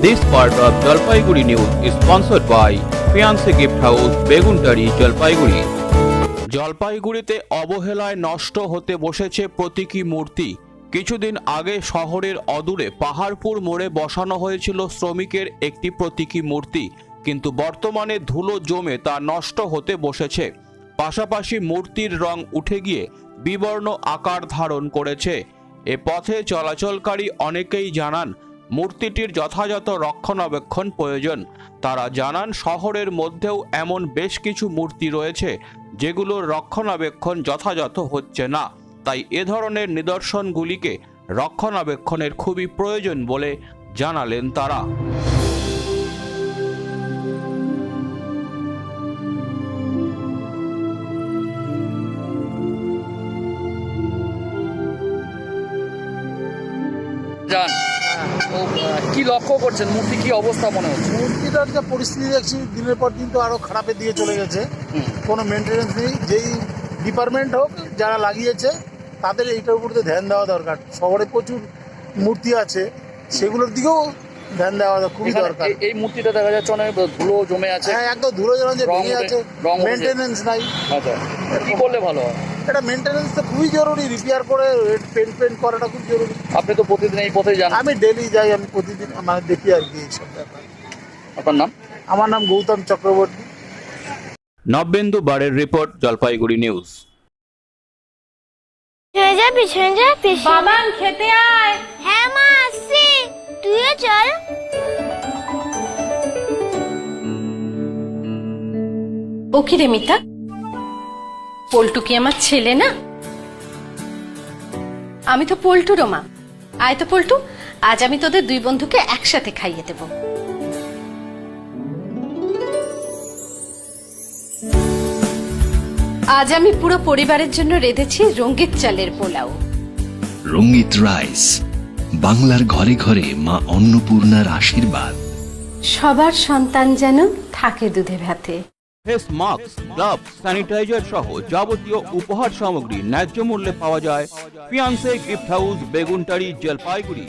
This part of Jalpaiguri News is sponsored by Fiancé Gift House, Beguntari, Jalpaiguri. জলপাইগুড়িতে অবহেলায় নষ্ট হতে বসেছে প্রতীকী মূর্তি। কিছুদিন আগে শহরের অদূরে পাহাড়পুর মোড়ে বসানো হয়েছিল শ্রমিকের একটি প্রতীকী মূর্তি, কিন্তু বর্তমানে ধুলো জমে তা নষ্ট হতে বসেছে। পাশাপাশি মূর্তির রং উঠে গিয়ে বিবর্ণ আকার ধারণ করেছে। এ পথে চলাচলকারী অনেকেই জানান মূর্তিটির যথাযথ রক্ষণাবেক্ষণ প্রয়োজন। তারা জানান শহরের মধ্যেও এমন বেশ কিছু মূর্তি রয়েছে যেগুলোর রক্ষণাবেক্ষণ যথাযথ হচ্ছে না, তাই এ ধরনের নিদর্শনগুলিকে রক্ষণাবেক্ষণের খুবই প্রয়োজন বলে জানালেন তারা। কি লক্ষ্য করছেন, মূর্তি কি অবস্থা মনে হচ্ছে? মূর্তিটার যে পরিস্থিতি দেখছি দিনের পর দিন তো আরো খারাপের দিকে চলে গেছে। কোনো মেনটেনেন্স নেই। যেই ডিপার্টমেন্ট হোক যারা লাগিয়েছে তাদের এইটার উপর ধ্যান দেওয়া দরকার। শহরে প্রচুর মূর্তি আছে, সেগুলোর দিকেও ধ্যান দেওয়া খুবই দরকার। এই মূর্তিটা দেখা যাচ্ছে অনেক ধুলো জমে আছে। হ্যাঁ, একদম ধুলো জমে ভেঙে আছে, মেনটেনেন্স নাই। আচ্ছা, কি করলে ভালো হয়? এটা মেনটেনেন্স তো খুবই জরুরি, রিপেয়ার করে পেন্ট করাটা খুব জরুরি। আপনি তো প্রতিদিন এই পথে যান? আমি ডেলি যাই, আমি প্রতিদিন মানে দেখি আর কি এইসব ব্যাপার। আপনার নাম? আমার নাম গৌতম চক্রবর্তী। নবেন্দু বারের রিপোর্ট, জলপাইগুড়ি নিউজ। পিছনে যা বাবান খেতে আয়। হ্যাঁ মা, আসছি, তুইও চল। ও কি রে মিতা, পল্টু কি আমার ছেলে না? আমি তো পল্টুরও মা। আয় তো পল্টু, আজ আমি তোদের দুই বন্ধুকে একসাথে খাইয়ে দেব। আজ আমি পুরো পরিবারের জন্য রেঁধেছি রঙ্গিত চালের পোলাও। রঙ্গিত রাইস, বাংলার ঘরে ঘরে মা অন্নপূর্ণার আশীর্বাদ। সবার সন্তান যেন থাকে দুধে ভাতে। ফেস মাস্ক, গ্লাভস, স্যানিটাইজার সহ যাবতীয় উপহার সামগ্রী ন্যায্য মূল্যে পাওয়া যায় fiancée gift house, Beguntari, Jalpaiguri.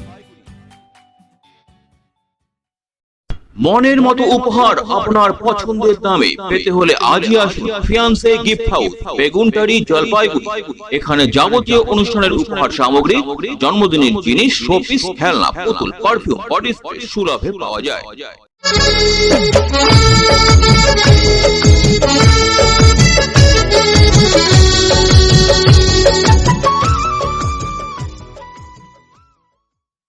মনের মতো উপহার আপনার পছন্দের দামে পেতে হলে আজই আসুন fiancée gift house, Beguntari, Jalpaiguri. এখানে যাবতীয় অনুষ্ঠানের উপহার সামগ্রী, জন্মদিনের জিনিস, শোপিস, খেলনা, পুতুল, পারফিউম, বডি স্প্রে সুলভে পাওয়া যায়।